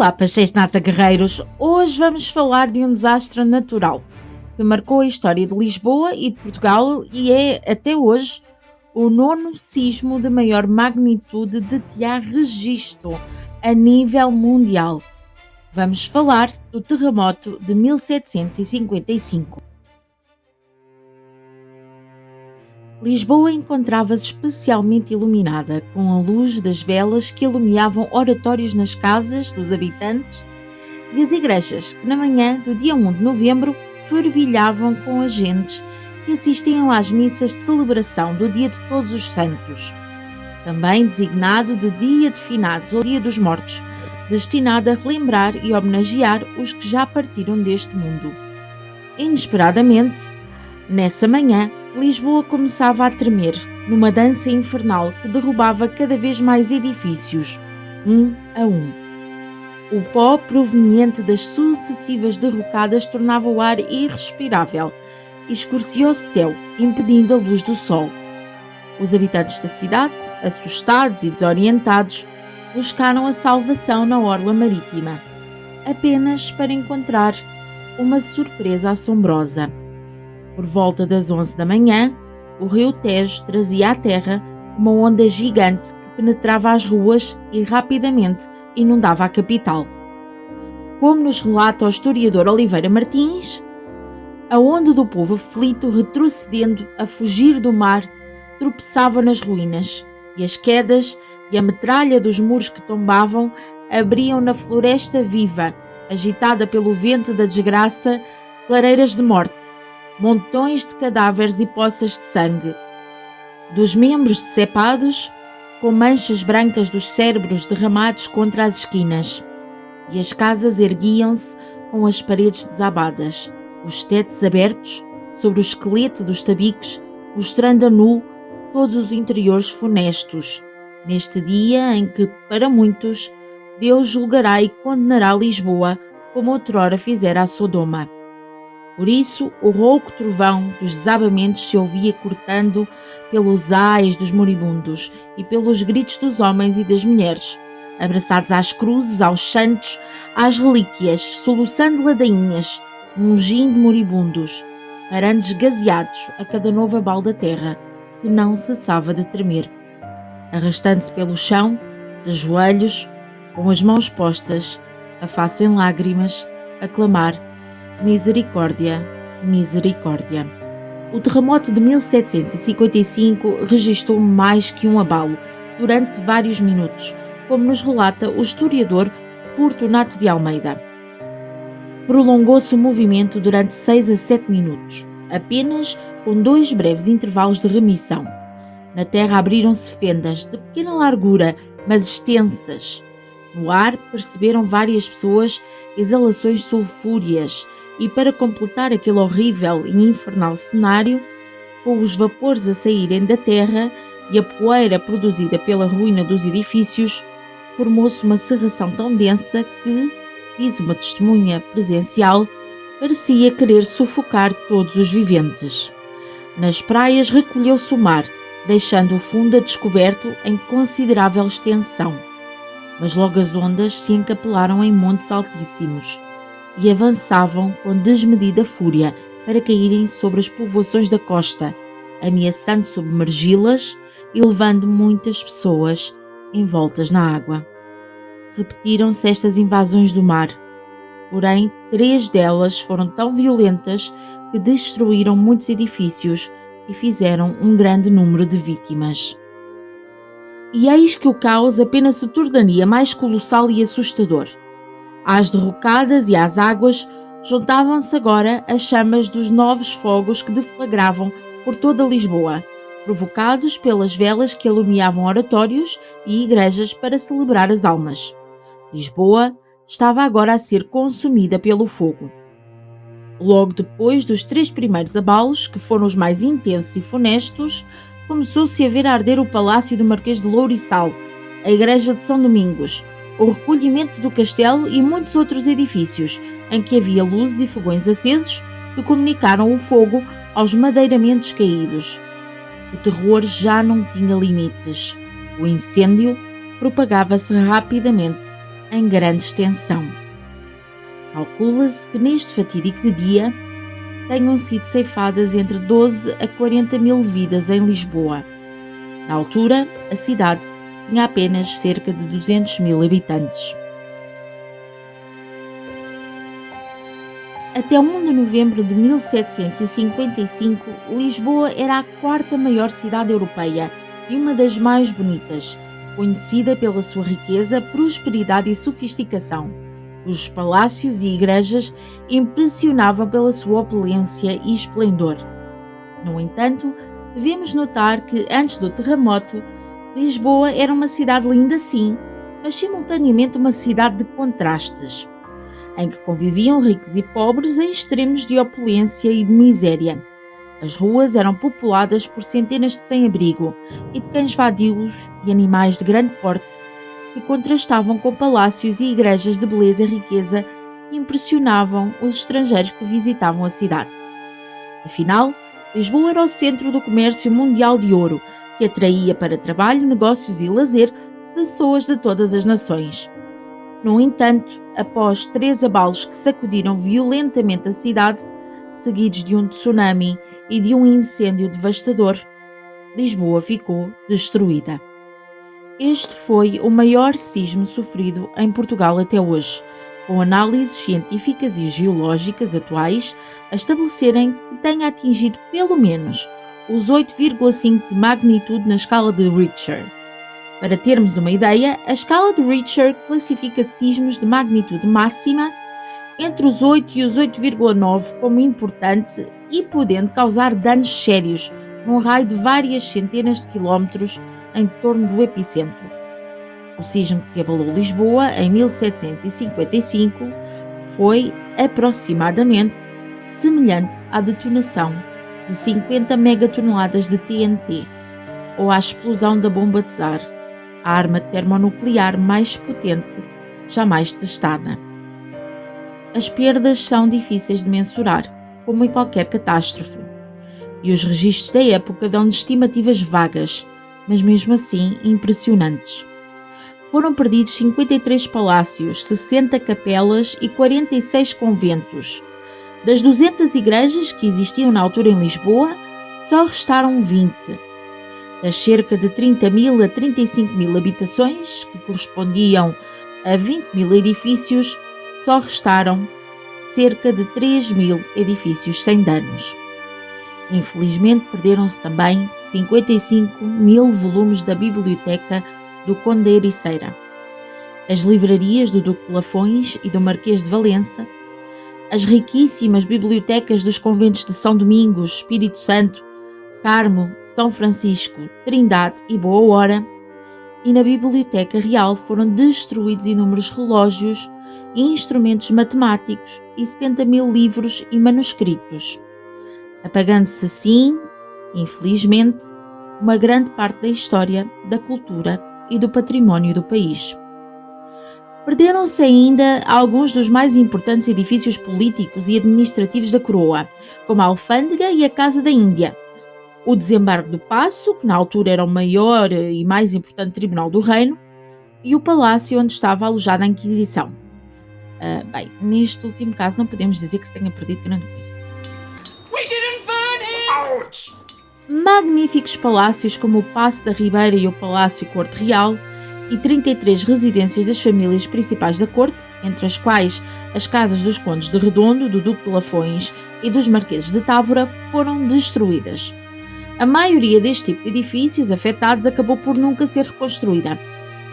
Olá, pastéis de nata guerreiros! Hoje vamos falar de um desastre natural que marcou a história de Lisboa e de Portugal e é, até hoje, o nono sismo de maior magnitude de que há registro a nível mundial. Vamos falar do terremoto de 1755. Lisboa encontrava-se especialmente iluminada, com a luz das velas que iluminavam oratórios nas casas dos habitantes e as igrejas, que na manhã do dia 1 de novembro fervilhavam com as gentes que assistiam às missas de celebração do Dia de Todos os Santos, também designado de Dia de Finados ou Dia dos Mortos, destinado a relembrar e homenagear os que já partiram deste mundo. Inesperadamente, nessa manhã, Lisboa começava a tremer, numa dança infernal que derrubava cada vez mais edifícios, um a um. O pó proveniente das sucessivas derrocadas tornava o ar irrespirável e escurecia o céu, impedindo a luz do sol. Os habitantes da cidade, assustados e desorientados, buscaram a salvação na orla marítima, apenas para encontrar uma surpresa assombrosa. Por volta das 11 da manhã, o rio Tejo trazia à terra uma onda gigante que penetrava as ruas e rapidamente inundava a capital. Como nos relata o historiador Oliveira Martins, a onda do povo aflito, retrocedendo a fugir do mar, tropeçava nas ruínas, e as quedas e a metralha dos muros que tombavam abriam na floresta viva, agitada pelo vento da desgraça, clareiras de morte, montões de cadáveres e poças de sangue. Dos membros decepados, com manchas brancas dos cérebros derramados contra as esquinas. E as casas erguiam-se com as paredes desabadas, os tetos abertos sobre o esqueleto dos tabiques, mostrando a nu todos os interiores funestos, neste dia em que, para muitos, Deus julgará e condenará Lisboa como outrora fizera a Sodoma. Por isso, o rouco trovão dos desabamentos se ouvia cortando pelos ais dos moribundos e pelos gritos dos homens e das mulheres, abraçados às cruzes, aos santos, às relíquias, soluçando ladainhas, ungindo moribundos, parando esgazeados a cada novo abalo da terra, que não cessava de tremer, arrastando-se pelo chão, de joelhos, com as mãos postas, a face em lágrimas, a clamar: misericórdia, misericórdia. O terremoto de 1755 registrou mais que um abalo durante vários minutos, como nos relata o historiador Fortunato de Almeida. Prolongou-se o movimento durante 6 a 7 minutos, apenas com 2 breves intervalos de remissão. Na terra abriram-se fendas de pequena largura, mas extensas. No ar perceberam várias pessoas exalações sulfúreas e, para completar aquele horrível e infernal cenário, com os vapores a saírem da terra e a poeira produzida pela ruína dos edifícios, formou-se uma cerração tão densa que, diz uma testemunha presencial, parecia querer sufocar todos os viventes. Nas praias recolheu-se o mar, deixando o fundo a descoberto em considerável extensão. Mas logo as ondas se encapelaram em montes altíssimos e avançavam com desmedida fúria para caírem sobre as povoações da costa, ameaçando submergi-las e levando muitas pessoas envoltas na água. Repetiram-se estas invasões do mar, porém 3 delas foram tão violentas que destruíram muitos edifícios e fizeram um grande número de vítimas. E eis que o caos apenas se tornaria mais colossal e assustador. Às derrocadas e às águas juntavam-se agora as chamas dos novos fogos que deflagravam por toda Lisboa, provocados pelas velas que alumiavam oratórios e igrejas para celebrar as almas. Lisboa estava agora a ser consumida pelo fogo. Logo depois dos 3 primeiros abalos, que foram os mais intensos e funestos, começou-se a ver arder o palácio do Marquês de Louriçal, a igreja de São Domingos, o recolhimento do castelo e muitos outros edifícios, em que havia luzes e fogões acesos que comunicaram o fogo aos madeiramentos caídos. O terror já não tinha limites. O incêndio propagava-se rapidamente, em grande extensão. Calcula-se que neste fatídico dia tenham sido ceifadas entre 12 a 40 mil vidas em Lisboa. Na altura, a cidade tinha apenas cerca de 200 mil habitantes. Até 1 de novembro de 1755, Lisboa era a quarta maior cidade europeia e uma das mais bonitas, conhecida pela sua riqueza, prosperidade e sofisticação. Os palácios e igrejas impressionavam pela sua opulência e esplendor. No entanto, devemos notar que, antes do terremoto, Lisboa era uma cidade linda sim, mas simultaneamente uma cidade de contrastes, em que conviviam ricos e pobres em extremos de opulência e de miséria. As ruas eram populadas por centenas de sem-abrigo e de cães vadios e animais de grande porte, que contrastavam com palácios e igrejas de beleza e riqueza que impressionavam os estrangeiros que visitavam a cidade. Afinal, Lisboa era o centro do comércio mundial de ouro, que atraía para trabalho, negócios e lazer pessoas de todas as nações. No entanto, após 3 abalos que sacudiram violentamente a cidade, seguidos de um tsunami e de um incêndio devastador, Lisboa ficou destruída. Este foi o maior sismo sofrido em Portugal até hoje, com análises científicas e geológicas atuais a estabelecerem que tenha atingido pelo menos os 8,5 de magnitude na escala de Richter. Para termos uma ideia, a escala de Richter classifica sismos de magnitude máxima entre os 8 e os 8,9 como importante e podendo causar danos sérios num raio de várias centenas de quilómetros em torno do epicentro. O sismo que abalou Lisboa em 1755 foi aproximadamente semelhante à detonação de 50 megatoneladas de TNT ou à explosão da bomba de Tsar, a arma termonuclear mais potente jamais testada. As perdas são difíceis de mensurar, como em qualquer catástrofe, e os registros da época dão-nos estimativas vagas, mas mesmo assim impressionantes. Foram perdidos 53 palácios, 60 capelas e 46 conventos. Das 200 igrejas que existiam na altura em Lisboa, só restaram 20. Das cerca de 30 mil a 35 mil habitações, que correspondiam a 20 mil edifícios, só restaram cerca de 3 mil edifícios sem danos. Infelizmente, perderam-se também 55 mil volumes da biblioteca do Conde da Ericeira, as livrarias do Duque de Lafões e do Marquês de Valença, as riquíssimas bibliotecas dos conventos de São Domingos, Espírito Santo, Carmo, São Francisco, Trindade e Boa Hora, e na Biblioteca Real foram destruídos inúmeros relógios e instrumentos matemáticos e 70 mil livros e manuscritos, apagando-se assim, infelizmente, uma grande parte da história, da cultura e do património do país. Perderam-se ainda alguns dos mais importantes edifícios políticos e administrativos da coroa, como a Alfândega e a Casa da Índia, o Desembargo do Paço, que na altura era o maior e mais importante tribunal do reino, e o palácio onde estava alojada a Inquisição. Bem, neste último caso não podemos dizer que se tenha perdido grande coisa. We didn't burn him! Ouch! Magníficos palácios como o Paço da Ribeira e o Palácio Corte Real e 33 residências das famílias principais da corte, entre as quais as casas dos condes de Redondo, do Duque de Lafões e dos marqueses de Távora, foram destruídas. A maioria deste tipo de edifícios afetados acabou por nunca ser reconstruída.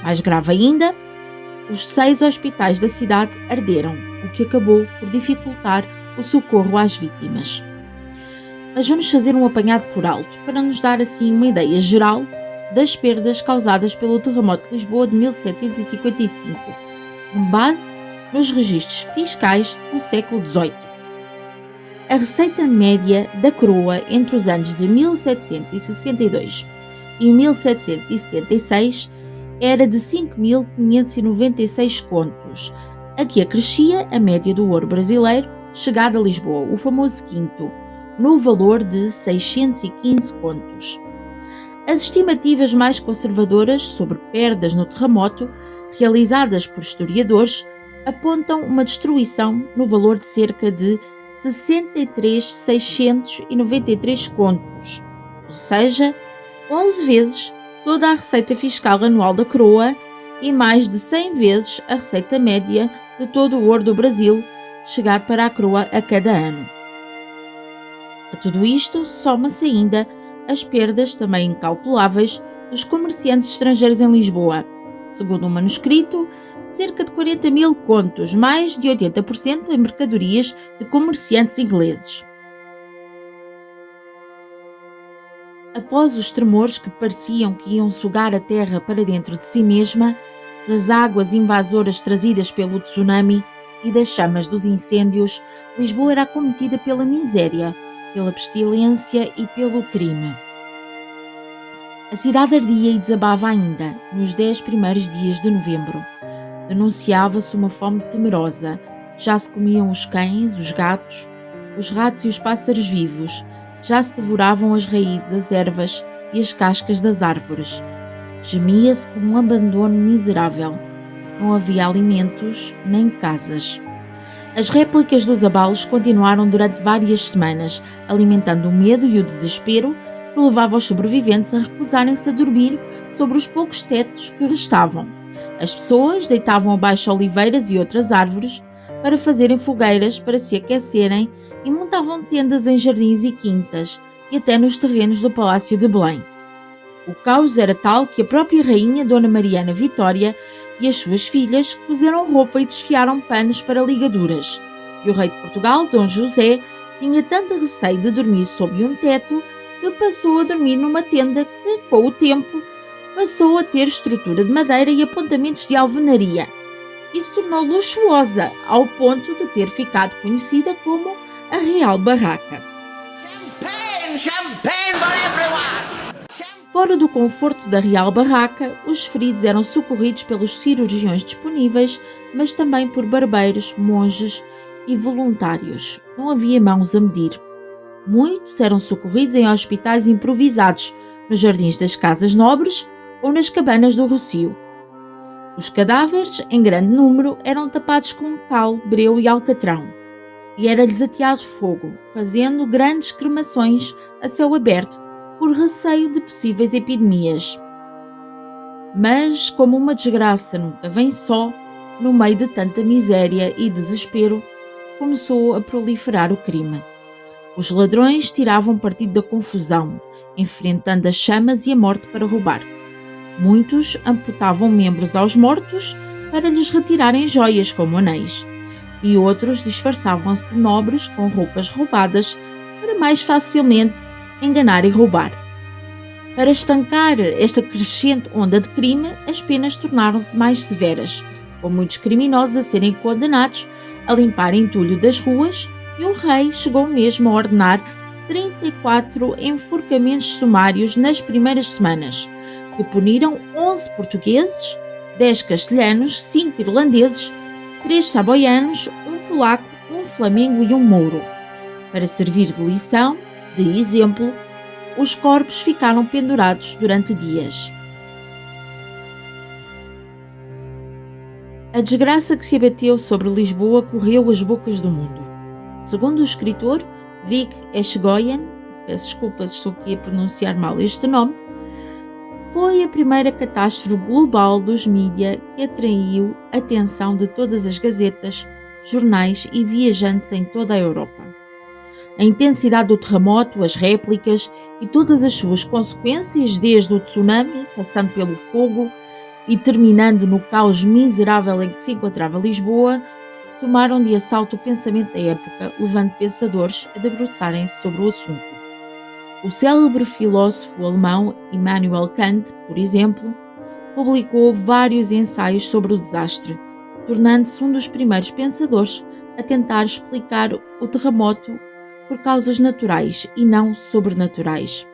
Mais grave ainda, os 6 hospitais da cidade arderam, o que acabou por dificultar o socorro às vítimas. Mas vamos fazer um apanhado por alto, para nos dar assim uma ideia geral das perdas causadas pelo terremoto de Lisboa de 1755, com base nos registros fiscais do século XVIII. A receita média da coroa entre os anos de 1762 e 1776 era de 5.596 contos, a que acrescia a média do ouro brasileiro chegado a Lisboa, o famoso quinto, no valor de 615 contos. As estimativas mais conservadoras sobre perdas no terremoto realizadas por historiadores, apontam uma destruição no valor de cerca de 63.693 contos, ou seja, 11 vezes toda a receita fiscal anual da coroa e mais de 100 vezes a receita média de todo o ouro do Brasil chegado para a coroa a cada ano. A tudo isto soma-se ainda as perdas também incalculáveis dos comerciantes estrangeiros em Lisboa. Segundo um manuscrito, cerca de 40.000 contos, mais de 80% em mercadorias de comerciantes ingleses. Após os tremores que pareciam que iam sugar a terra para dentro de si mesma, das águas invasoras trazidas pelo tsunami e das chamas dos incêndios, Lisboa era acometida pela miséria, pela pestilência e pelo crime. A cidade ardia e desabava ainda, nos 10 primeiros dias de novembro. Denunciava-se uma fome temerosa. Já se comiam os cães, os gatos, os ratos e os pássaros vivos. Já se devoravam as raízes, as ervas e as cascas das árvores. Gemia-se de um abandono miserável. Não havia alimentos nem casas. As réplicas dos abalos continuaram durante várias semanas, alimentando o medo e o desespero que levava os sobreviventes a recusarem-se a dormir sobre os poucos tetos que restavam. As pessoas deitavam abaixo oliveiras e outras árvores para fazerem fogueiras para se aquecerem e montavam tendas em jardins e quintas e até nos terrenos do Palácio de Belém. O caos era tal que a própria rainha Dona Mariana Vitória e as suas filhas cozeram roupa e desfiaram panos para ligaduras. E o rei de Portugal, Dom José, tinha tanto receio de dormir sob um teto que passou a dormir numa tenda que, com o tempo, passou a ter estrutura de madeira e apontamentos de alvenaria e se tornou luxuosa ao ponto de ter ficado conhecida como a Real Barraca. Champagne, champagne for everyone! Fora do conforto da Real Barraca, os feridos eram socorridos pelos cirurgiões disponíveis, mas também por barbeiros, monges e voluntários. Não havia mãos a medir. Muitos eram socorridos em hospitais improvisados, nos jardins das casas nobres ou nas cabanas do Rocio. Os cadáveres, em grande número, eram tapados com cal, breu e alcatrão, e era-lhes ateado fogo, fazendo grandes cremações a céu aberto, por receio de possíveis epidemias. Mas, como uma desgraça nunca vem só, no meio de tanta miséria e desespero, começou a proliferar o crime. Os ladrões tiravam partido da confusão, enfrentando as chamas e a morte para roubar. Muitos amputavam membros aos mortos para lhes retirarem joias como anéis, e outros disfarçavam-se de nobres com roupas roubadas para mais facilmente enganar e roubar. Para estancar esta crescente onda de crime, as penas tornaram-se mais severas, com muitos criminosos a serem condenados a limpar entulho das ruas, e o rei chegou mesmo a ordenar 34 enforcamentos sumários nas primeiras semanas, que puniram 11 portugueses, 10 castelhanos, 5 irlandeses, 3 saboianos, um polaco, um flamengo e um mouro. Para servir de lição, de exemplo, os corpos ficaram pendurados durante dias. A desgraça que se abateu sobre Lisboa correu as bocas do mundo. Segundo o escritor Vik Echegoyen, peço desculpas se estou aqui a pronunciar mal este nome, foi a primeira catástrofe global dos mídia que atraiu a atenção de todas as gazetas, jornais e viajantes em toda a Europa. A intensidade do terremoto, as réplicas e todas as suas consequências, desde o tsunami, passando pelo fogo e terminando no caos miserável em que se encontrava Lisboa, tomaram de assalto o pensamento da época, levando pensadores a debruçarem-se sobre o assunto. O célebre filósofo alemão Immanuel Kant, por exemplo, publicou vários ensaios sobre o desastre, tornando-se um dos primeiros pensadores a tentar explicar o terremoto por causas naturais e não sobrenaturais.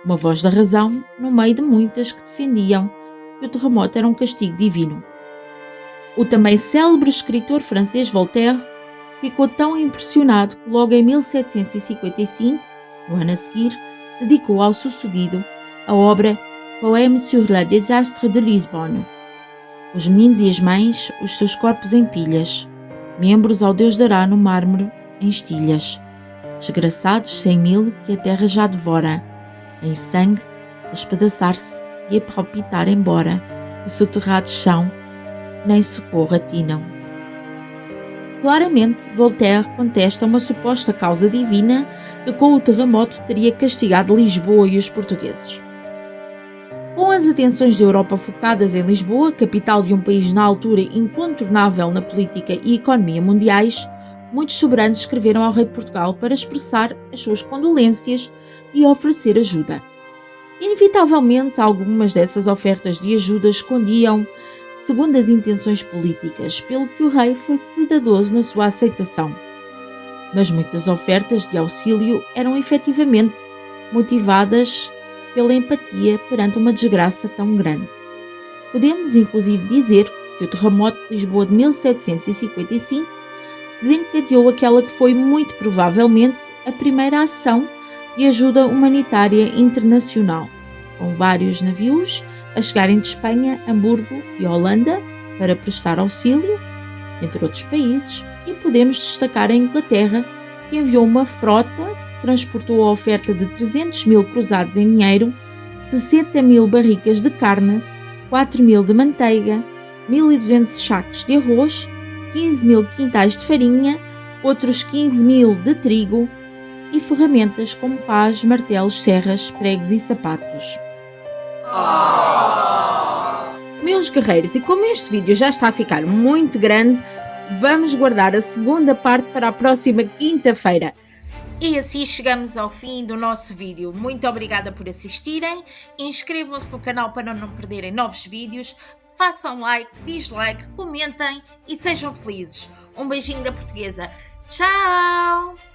Uma voz da razão no meio de muitas que defendiam que o terremoto era um castigo divino. O também célebre escritor francês Voltaire ficou tão impressionado que logo em 1755, no ano a seguir, dedicou ao sucedido a obra Poème sur le désastre de Lisbonne. os meninos e as mães, os seus corpos em pilhas, membros ao Deus dará no mármore em estilhas, desgraçados 100.000 que a terra já devora, em sangue, a espedaçar-se e a palpitar embora, e soterrados são, nem socorro atinam. Claramente, Voltaire contesta uma suposta causa divina que com o terremoto teria castigado Lisboa e os portugueses. Com as atenções da Europa focadas em Lisboa, capital de um país na altura incontornável na política e economia mundiais, muitos soberanos escreveram ao rei de Portugal para expressar as suas condolências e oferecer ajuda. Inevitavelmente, algumas dessas ofertas de ajuda escondiam segundas intenções políticas, pelo que o rei foi cuidadoso na sua aceitação. Mas muitas ofertas de auxílio eram efetivamente motivadas pela empatia perante uma desgraça tão grande. Podemos inclusive dizer que o terremoto de Lisboa de 1755 desencadeou aquela que foi muito provavelmente a primeira ação de ajuda humanitária internacional, com vários navios a chegarem de Espanha, Hamburgo e Holanda para prestar auxílio, entre outros países, e podemos destacar a Inglaterra, que enviou uma frota que transportou a oferta de 300.000 cruzados em dinheiro, 60.000 barricas de carne, 4.000 de manteiga, 1.200 sacos de arroz, 15.000 quintais de farinha, outros 15.000 de trigo e ferramentas como pás, martelos, serras, pregos e sapatos. Meus guerreiros, e como este vídeo já está a ficar muito grande, vamos guardar a segunda parte para a próxima quinta-feira. E assim chegamos ao fim do nosso vídeo. Muito obrigada por assistirem. Inscrevam-se no canal para não perderem novos vídeos. Façam like, dislike, comentem e sejam felizes. Um beijinho da portuguesa. Tchau!